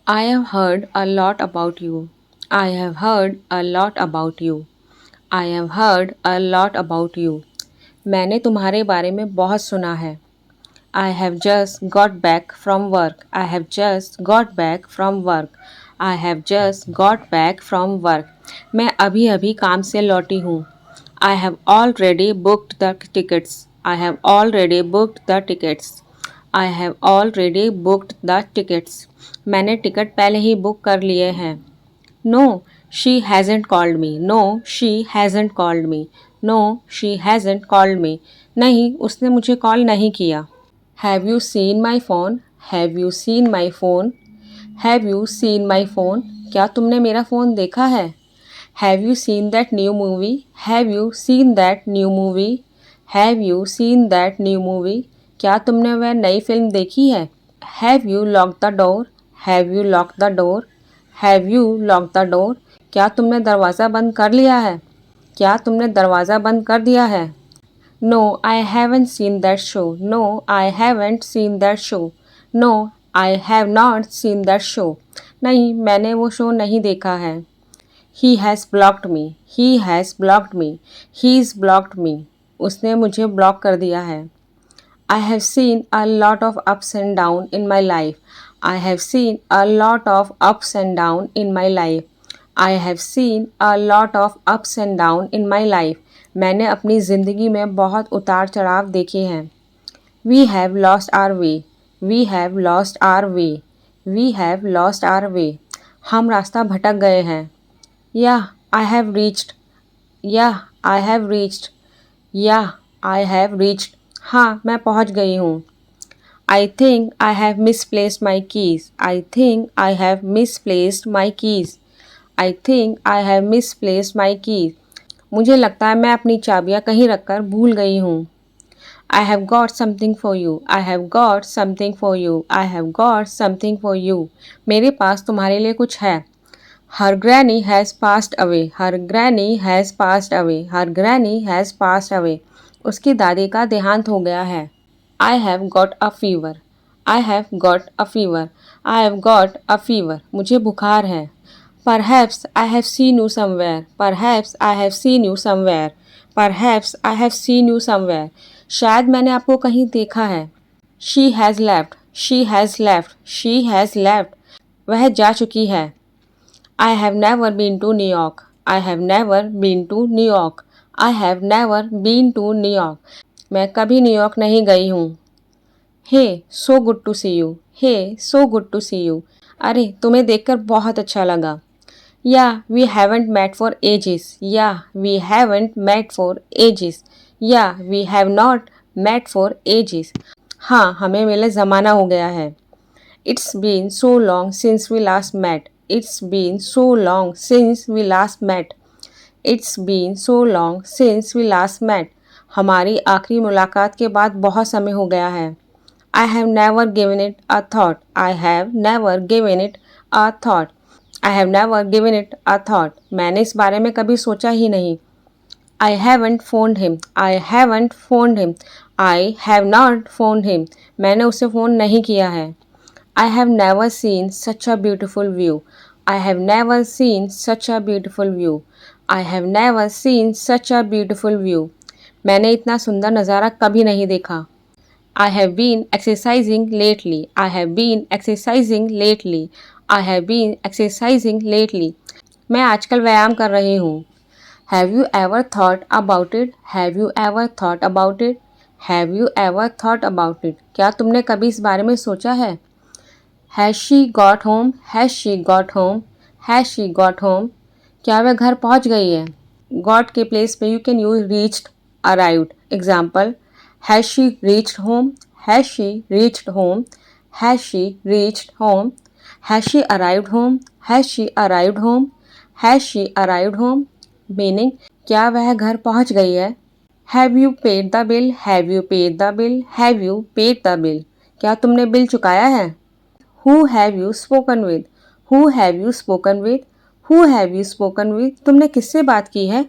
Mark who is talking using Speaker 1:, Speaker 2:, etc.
Speaker 1: I have heard a lot about you. I have heard a lot about you. I have heard a lot about you. मैंने तुम्हारे बारे में बहुत सुना है. I have just got back from work. I have just got back from work. I have just got back from work. मैं अभी अभी काम से लौटी हूँ. I have already booked the tickets. I have already booked the tickets. I have already booked the tickets. मैंने ticket पहले ही book कर लिए हैं. No, she hasn't called me. No, she hasn't called me. No, she hasn't called me. नहीं, उसने मुझे call नहीं किया. Have you seen my phone? Have you seen my phone? Have you seen my phone? क्या तुमने मेरा phone देखा है? Have you seen that new movie? Have you seen that new movie? Have you seen that new movie? क्या तुमने वह नई film देखी है? Have you locked the door? Have you locked the door? Have you locked the door? क्या तुमने दरवाज़ा बंद कर लिया है? क्या तुमने दरवाज़ा बंद कर दिया है? No, I haven't seen that show. No, I haven't seen that show. No, I have not seen that show. नहीं, मैंने वो शो नहीं देखा है. He has blocked me. He has blocked me. He's blocked me. उसने मुझे block कर दिया है. I have seen a lot of ups and downs in my life. I have seen a lot of ups and downs in my life. I have seen a lot of ups and downs in my life. मैंने अपनी ज़िंदगी में बहुत उतार चढ़ाव देखे हैं. We have lost our way. We have lost our way. We have lost our way. हम रास्ता भटक गए हैं. Yeah, I have reached. Yeah, I have reached. Yeah, I have reached. हाँ, मैं पहुँच गई हूँ. I think I have misplaced my keys. I think I have misplaced my keys. I think I have misplaced my keys. मुझे लगता है मैं अपनी चाबियाँ कहीं रखकर भूल गई हूँ. I have got something for you. I have got something for you. I have got something for you. मेरे पास तुम्हारे लिए कुछ है. Her granny has passed away. Her granny has passed away. Her granny has passed away. उसकी दादी का देहांत हो गया है. I have got a fever. I have got a fever. I have got a fever. मुझे बुखार है. Perhaps I have seen you somewhere. Perhaps I have seen you somewhere. Perhaps I have seen you somewhere. शायद मैंने आपको कहीं देखा है. She has left. She has left. She has left. वह जा चुकी है. I have never been to New York. I have never been to New York. I have never been to New York. मैं कभी न्यूयॉर्क नहीं गई हूँ. Hey, so good to see you. Hey, so good to see you. अरे तुम्हें देखकर बहुत अच्छा लगा. Yeah, we haven't met for ages. Yeah, we haven't met for ages. Yeah, we have not met for ages. हाँ, हमें मिले ज़माना हो गया है. It's been so long since we last met. It's been so long since we last met. It's been so long since we last met. हमारी आखिरी मुलाकात के बाद बहुत समय हो गया है. I have never given it a thought. I have never given it a thought. I have never given it a thought. मैंने इस बारे में कभी सोचा ही नहीं. I haven't phoned him. I haven't phoned him. I have not phoned him. मैंने उसे phone नहीं किया है. I have never seen such a beautiful view. I have never seen such a beautiful view. I have never seen such a beautiful view. मैंने इतना सुंदर नज़ारा कभी नहीं देखा. I have been exercising lately. I have been exercising lately. I have been exercising lately. मैं आजकल व्यायाम कर रही हूँ. Have you ever thought about it? Have you ever thought about it? Have you ever thought about it? क्या तुमने कभी इस बारे में सोचा है? Has she got home? Has she got home? Has she got home? क्या वह घर पहुंच गई है? Got के प्लेस पे you can use reached, arrived. Example, has she reached home? Has she reached home? Has she reached home? Has she arrived home? Has she arrived home? Has she arrived home? Meaning, क्या वह घर पहुंच गई है? Have you paid the bill? Have you paid the bill? Have you paid the bill? क्या तुमने bill चुकाया है? Who have you spoken with? Who have you spoken with? Who have you spoken with? तुमने किससे बात की है?